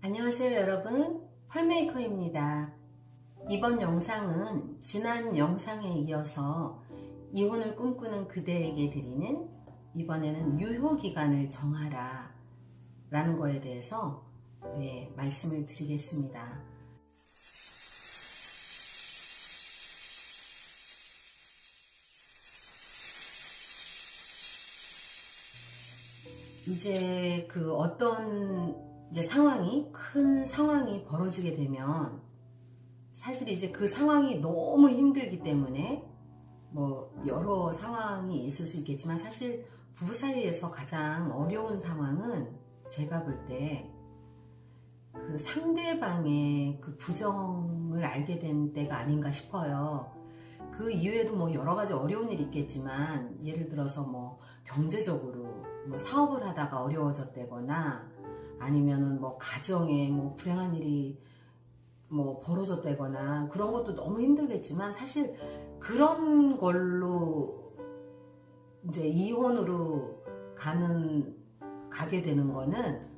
안녕하세요 여러분, 펄메이커입니다. 이번 영상은 지난 영상에 이어서 이혼을 꿈꾸는 그대에게 드리는 이번에는 유효기간을 정하라 라는 거에 대해서 말씀을 드리겠습니다. 이제 상황이 큰 상황이 벌어지게 되면 사실 이제 그 상황이 너무 힘들기 때문에 뭐 여러 상황이 있을 수 있겠지만 사실 부부 사이에서 가장 어려운 상황은 제가 볼 때 그 상대방의 그 부정을 알게 된 때가 아닌가 싶어요. 그 이외에도 뭐 여러 가지 어려운 일이 있겠지만 예를 들어서 뭐 경제적으로 뭐 사업을 하다가 어려워졌다거나 아니면은 뭐 가정에 뭐 불행한 일이 뭐 벌어졌다거나 그런 것도 너무 힘들겠지만 사실 그런 걸로 이제 이혼으로 가게 되는 거는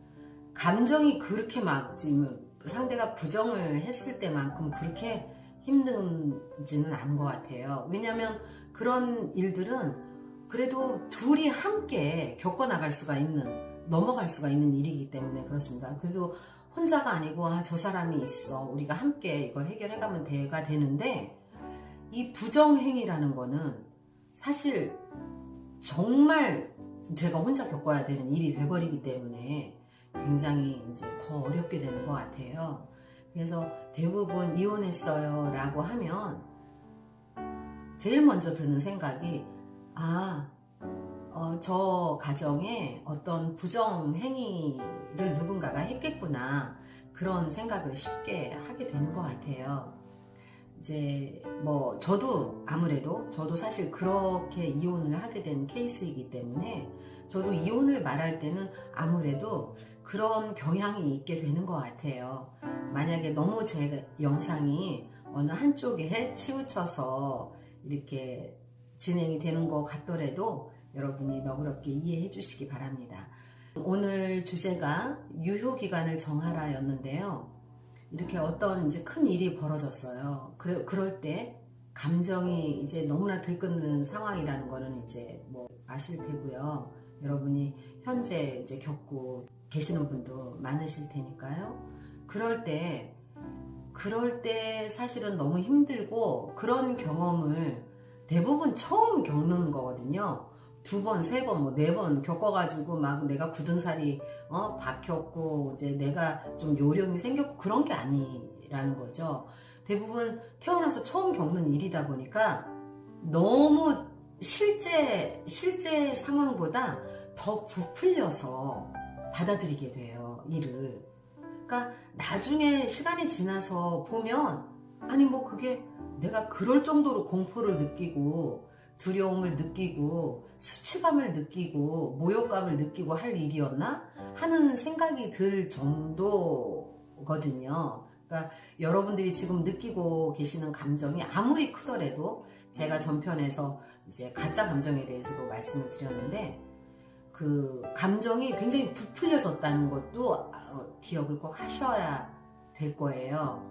감정이 그렇게 막 지금 상대가 부정을 했을 때만큼 그렇게 힘든지는 않은 것 같아요. 왜냐하면 그런 일들은 그래도 둘이 함께 겪어나갈 수가 있는, 넘어갈 수가 있는 일이기 때문에 그렇습니다. 그래도 혼자가 아니고 저 사람이 있어, 우리가 함께 이걸 해결해가면 돼가 되는데, 이 부정행위라는 거는 사실 정말 제가 혼자 겪어야 되는 일이 돼버리기 때문에 굉장히 이제 더 어렵게 되는 것 같아요. 그래서 대부분 이혼했어요 라고 하면 제일 먼저 드는 생각이 저 가정에 어떤 부정행위를 누군가가 했겠구나, 그런 생각을 쉽게 하게 되는 것 같아요. 이제 뭐 저도 사실 그렇게 이혼을 하게 된 케이스이기 때문에 저도 이혼을 말할 때는 아무래도 그런 경향이 있게 되는 것 같아요. 만약에 너무 제 영상이 어느 한쪽에 치우쳐서 이렇게 진행이 되는 것 같더라도 여러분이 너그럽게 이해해 주시기 바랍니다. 오늘 주제가 유효기간을 정하라 였는데요. 이렇게 어떤 이제 큰 일이 벌어졌어요. 그럴 때 감정이 이제 너무나 들끓는 상황이라는 거는 이제 뭐 아실 테고요. 여러분이 현재 이제 겪고 계시는 분도 많으실 테니까요. 그럴 때 사실은 너무 힘들고 그런 경험을 대부분 처음 겪는 거거든요. 2번, 3번, 뭐 4번 겪어가지고 막 내가 굳은 살이 박혔고 이제 내가 좀 요령이 생겼고 그런 게 아니라는 거죠. 대부분 태어나서 처음 겪는 일이다 보니까 너무 실제 상황보다 더 부풀려서 받아들이게 돼요, 일을. 그러니까 나중에 시간이 지나서 보면 아니 뭐 그게 내가 그럴 정도로 공포를 느끼고 두려움을 느끼고 수치감을 느끼고 모욕감을 느끼고 할 일이었나 하는 생각이 들 정도거든요. 그러니까 여러분들이 지금 느끼고 계시는 감정이 아무리 크더라도 제가 전편에서 이제 가짜 감정에 대해서도 말씀을 드렸는데 그 감정이 굉장히 부풀려졌다는 것도 기억을 꼭 하셔야 될 거예요.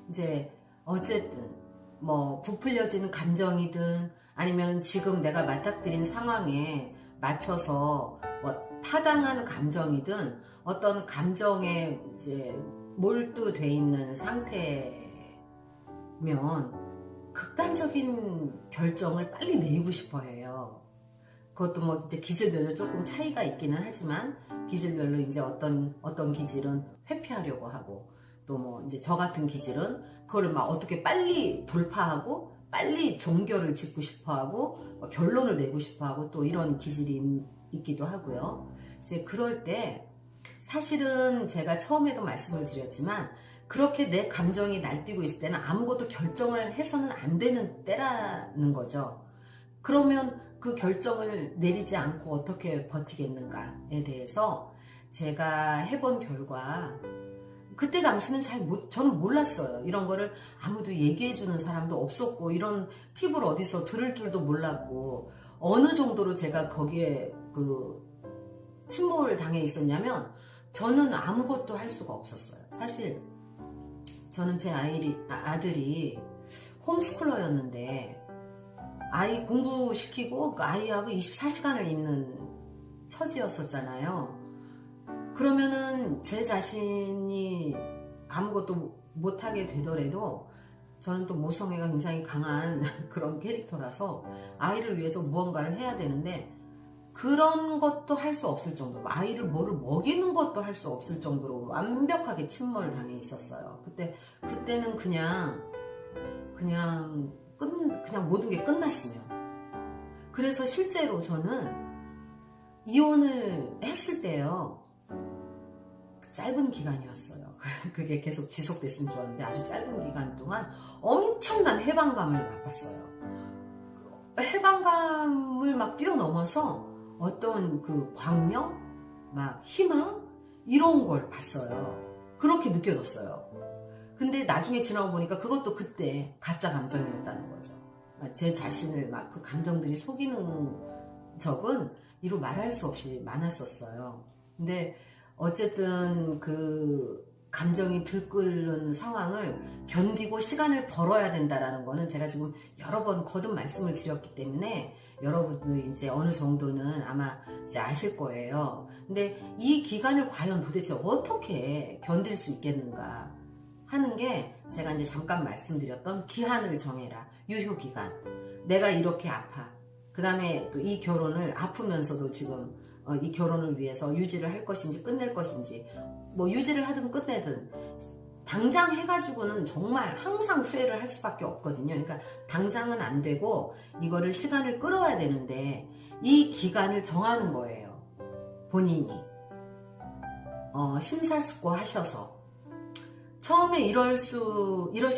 이제 어쨌든 뭐 부풀려지는 감정이든 아니면 지금 내가 맞닥뜨린 상황에 맞춰서 뭐 타당한 감정이든 어떤 감정에 이제 몰두돼 있는 상태면 극단적인 결정을 빨리 내리고 싶어 해요. 그것도 뭐 이제 기질별로 조금 차이가 있기는 하지만 기질별로 이제 어떤 기질은 회피하려고 하고 또 뭐 이제 저 같은 기질은 그거를 막 어떻게 빨리 돌파하고 빨리 종결을 짓고 싶어 하고 결론을 내고 싶어 하고 또 이런 기질이 있기도 하고요. 이제 그럴 때 사실은 제가 처음에도 말씀을 드렸지만 그렇게 내 감정이 날뛰고 있을 때는 아무것도 결정을 해서는 안 되는 때라는 거죠. 그러면 그 결정을 내리지 않고 어떻게 버티겠는가에 대해서 제가 해본 결과 그때 당시는 저는 몰랐어요. 이런 거를 아무도 얘기해 주는 사람도 없었고 이런 팁을 어디서 들을 줄도 몰랐고 어느 정도로 제가 거기에 침몰을 당해 있었냐면 저는 아무것도 할 수가 없었어요. 사실 저는 제 아들이 홈스쿨러였는데 아이 공부시키고 그 아이하고 24시간을 있는 처지였었잖아요. 그러면은 제 자신이 아무것도 못하게 되더라도 저는 또 모성애가 굉장히 강한 그런 캐릭터라서 아이를 위해서 무언가를 해야 되는데 그런 것도 할 수 없을 정도로, 아이를 뭐를 먹이는 것도 할 수 없을 정도로 완벽하게 침몰을 당해 있었어요. 그때는 그냥 모든 게 끝났으면. 그래서 실제로 저는 이혼을 했을 때요, 짧은 기간이었어요. 그게 계속 지속됐으면 좋았는데 아주 짧은 기간 동안 엄청난 해방감을 맛봤어요. 해방감을 막 뛰어넘어서 어떤 그 광명, 막 희망 이런 걸 봤어요. 그렇게 느껴졌어요. 근데 나중에 지나고 보니까 그것도 그때 가짜 감정이었다는 거죠. 제 자신을 막 그 감정들이 속이는 적은 이루 말할 수 없이 많았었어요. 근데 어쨌든 그 감정이 들끓는 상황을 견디고 시간을 벌어야 된다라는 거는 제가 지금 여러 번 거듭 말씀을 드렸기 때문에 여러분도 이제 어느 정도는 아마 이제 아실 거예요. 근데 이 기간을 과연 도대체 어떻게 견딜 수 있겠는가 하는 게 제가 이제 잠깐 말씀드렸던 기한을 정해라. 유효기간. 내가 이렇게 아파. 그 다음에 또 이 결혼을 아프면서도 지금 이 결혼을 위해서 유지를 할 것인지 끝낼 것인지, 뭐 유지를 하든 끝내든 당장 해가지고는 정말 항상 후회를 할 수밖에 없거든요. 그러니까 당장은 안 되고 이거를 시간을 끌어야 되는데 이 기간을 정하는 거예요. 본인이 심사숙고하셔서. 처음에 이러실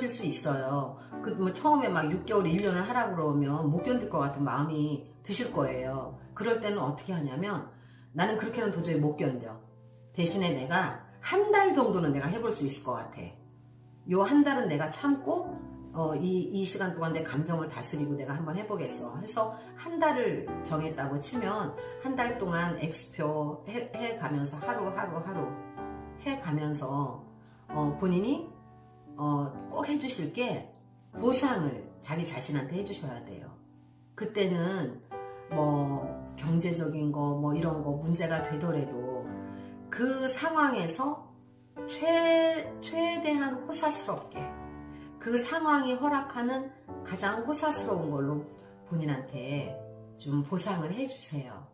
수 있어요. 뭐 처음에 막 6개월, 1년을 하라고 그러면 못 견딜 것 같은 마음이 드실 거예요. 그럴 때는 어떻게 하냐면, 나는 그렇게는 도저히 못 견뎌. 대신에 내가 한 달 정도는 내가 해볼 수 있을 것 같아. 요 한 달은 내가 참고 이 시간 동안 내 감정을 다스리고 내가 한번 해보겠어 해서 한 달을 정했다고 치면 한 달 동안 X표 해가면서 하루 해가면서 본인이 꼭 해주실 게 보상을 자기 자신한테 해주셔야 돼요. 그때는 뭐 경제적인 거 뭐 이런 거 문제가 되더라도 그 상황에서 최대한 호사스럽게 그 상황이 허락하는 가장 호사스러운 걸로 본인한테 좀 보상을 해주세요.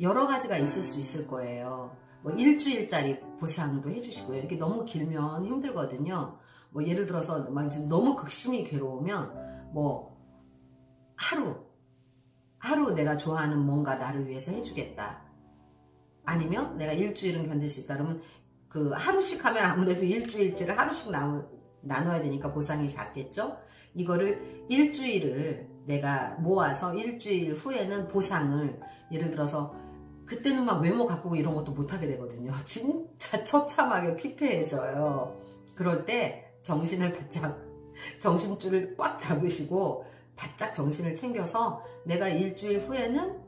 여러 가지가 있을 수 있을 거예요. 뭐 일주일짜리 보상도 해주시고요. 이렇게 너무 길면 힘들거든요. 뭐 예를 들어서 막 너무 극심히 괴로우면 뭐 하루 내가 좋아하는 뭔가 나를 위해서 해주겠다. 아니면 내가 일주일은 견딜 수 있다. 그러면 그 하루씩 하면 아무래도 일주일치를 하루씩 나눠야 되니까 보상이 작겠죠. 이거를 일주일을 내가 모아서 일주일 후에는 보상을, 예를 들어서 그때는 막 외모 가꾸고 이런 것도 못하게 되거든요. 진짜 처참하게 피폐해져요. 그럴 때 정신줄을 꽉 잡으시고 바짝 정신을 챙겨서 내가 일주일 후에는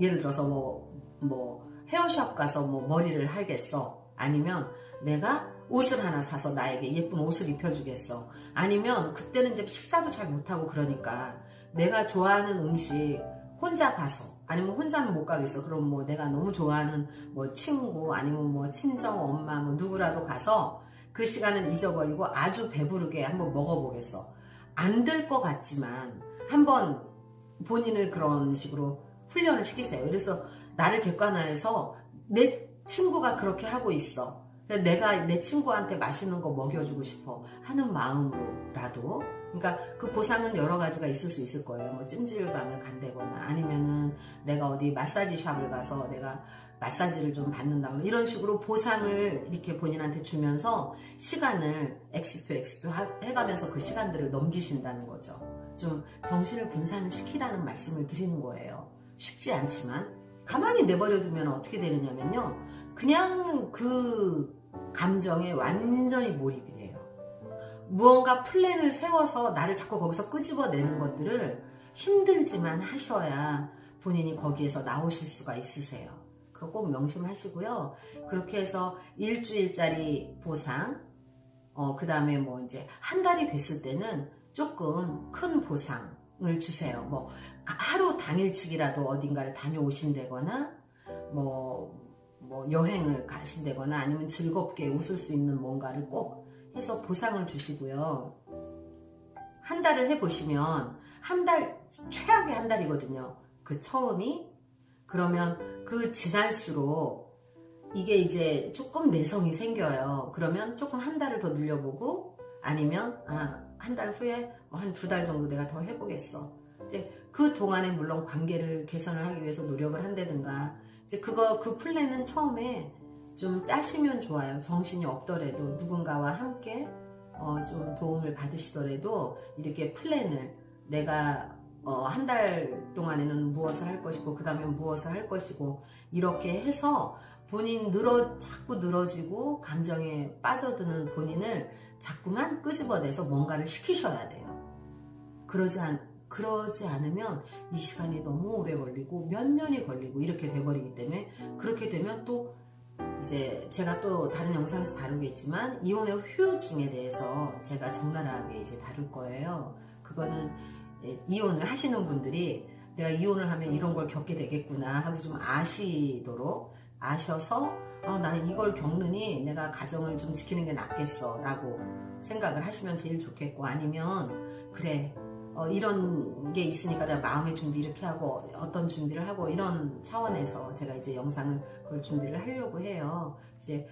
예를 들어서 뭐 헤어샵 가서 뭐 머리를 하겠어. 아니면 내가 옷을 하나 사서 나에게 예쁜 옷을 입혀주겠어. 아니면 그때는 이제 식사도 잘 못하고 그러니까 내가 좋아하는 음식 혼자 가서, 아니면 혼자는 못 가겠어. 그럼 뭐 내가 너무 좋아하는 뭐 친구, 아니면 뭐 친정 엄마 뭐 누구라도 가서 그 시간은 잊어버리고 아주 배부르게 한번 먹어보겠어. 안 될 것 같지만 한번 본인을 그런 식으로 훈련을 시키세요. 그래서 나를 객관화해서 내 친구가 그렇게 하고 있어. 내가 내 친구한테 맛있는 거 먹여주고 싶어 하는 마음으로라도, 그러니까 그 보상은 여러 가지가 있을 수 있을 거예요. 뭐 찜질방을 간다거나, 아니면은 내가 어디 마사지 샵을 가서 내가 마사지를 좀 받는다거나, 이런 식으로 보상을 이렇게 본인한테 주면서 시간을 X표 해가면서 그 시간들을 넘기신다는 거죠. 좀 정신을 분산시키라는 말씀을 드리는 거예요. 쉽지 않지만 가만히 내버려두면 어떻게 되느냐면요, 그냥 그 감정에 완전히 몰입이 돼요. 무언가 플랜을 세워서 나를 자꾸 거기서 끄집어내는 것들을 힘들지만 하셔야 본인이 거기에서 나오실 수가 있으세요. 그거 꼭 명심하시고요. 그렇게 해서 일주일짜리 보상, 그 다음에 뭐 이제 한 달이 됐을 때는 조금 큰 보상을 주세요. 뭐 하루 당일치기라도 어딘가를 다녀오신다거나 뭐 여행을 가신다거나 아니면 즐겁게 웃을 수 있는 뭔가를 꼭 해서 보상을 주시고요. 한 달을 해보시면 최악의 한 달이거든요. 그 처음이. 그러면 그 지날수록 이게 이제 조금 내성이 생겨요. 그러면 조금 한 달을 더 늘려보고 아니면 한 달 후에 한 2달 정도 내가 더 해보겠어. 이제 그 동안에 물론 관계를 개선을 하기 위해서 노력을 한다든가 이제 그 플랜은 처음에 좀 짜시면 좋아요. 정신이 없더라도 누군가와 함께 좀 도움을 받으시더라도 이렇게 플랜을 내가 한 달 동안에는 무엇을 할 것이고 그 다음에 무엇을 할 것이고 이렇게 해서 본인 자꾸 늘어지고 감정에 빠져드는 본인을 자꾸만 끄집어내서 뭔가를 시키셔야 돼요. 그러지 않으면 이 시간이 너무 오래 걸리고 몇 년이 걸리고 이렇게 돼버리기 때문에 그렇게 되면 또 이제 제가 또 다른 영상에서 다루겠지만 이혼의 후유증에 대해서 제가 적나라하게 이제 다룰 거예요. 그거는 이혼을 하시는 분들이 내가 이혼을 하면 이런 걸 겪게 되겠구나 하고 좀 아셔서 나는 이걸 겪느니 내가 가정을 좀 지키는 게 낫겠어 라고 생각을 하시면 제일 좋겠고 아니면 그래 이런 게 있으니까 내가 마음의 준비 이렇게 하고 어떤 준비를 하고 이런 차원에서 제가 이제 영상을 그걸 준비를 하려고 해요. 이제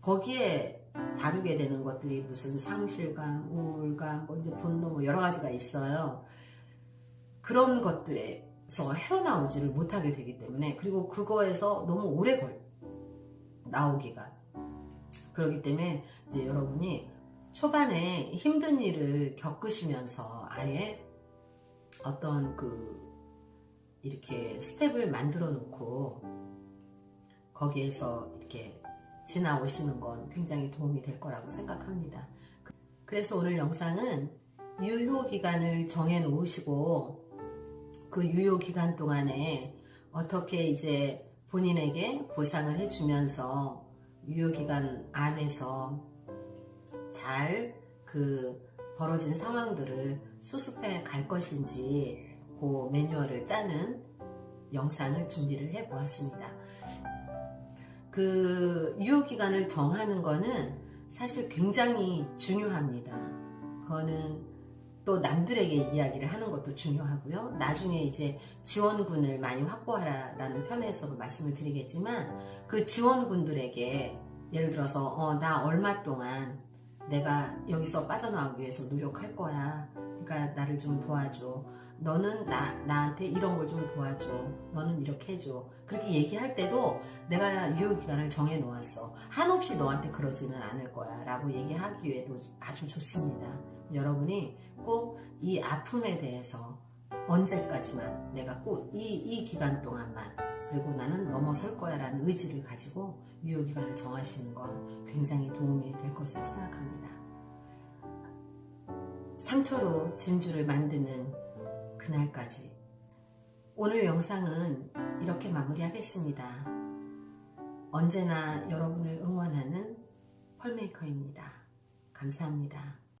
거기에 다루게 되는 것들이 무슨 상실감, 우울감, 뭐 이제 분노 뭐 여러 가지가 있어요. 그런 것들에서 헤어나오지를 못하게 되기 때문에 그리고 그거에서 너무 오래 나오기가 그렇기 때문에 이제 여러분이 초반에 힘든 일을 겪으시면서 아예 어떤 이렇게 스텝을 만들어 놓고 거기에서 이렇게 지나오시는 건 굉장히 도움이 될 거라고 생각합니다. 그래서 오늘 영상은 유효기간을 정해 놓으시고 그 유효기간 동안에 어떻게 이제 본인에게 보상을 해주면서 유효기간 안에서 잘 벌어진 상황들을 수습해 갈 것인지 그 매뉴얼을 짜는 영상을 준비를 해 보았습니다. 그 유효기간을 정하는 거는 사실 굉장히 중요합니다. 그거는 또 남들에게 이야기를 하는 것도 중요하고요. 나중에 이제 지원군을 많이 확보하라라는 편에서 말씀을 드리겠지만 그 지원군들에게 예를 들어서 나 얼마 동안 내가 여기서 빠져나오기 위해서 노력할 거야. 그러니까 나를 좀 도와줘. 너는 나한테 이런 걸 좀 도와줘. 너는 이렇게 해줘. 그렇게 얘기할 때도 내가 유효기간을 정해 놓았어. 한없이 너한테 그러지는 않을 거야 라고 얘기하기에도 아주 좋습니다. 여러분이 꼭 이 아픔에 대해서 언제까지만 내가 꼭 이 기간 동안만 그리고 나는 넘어설 거야 라는 의지를 가지고 유효기간을 정하시는 건 굉장히 도움이 될 것으로 생각합니다. 상처로 진주를 만드는 그날까지. 오늘 영상은 이렇게 마무리하겠습니다. 언제나 여러분을 응원하는 펄메이커입니다. 감사합니다.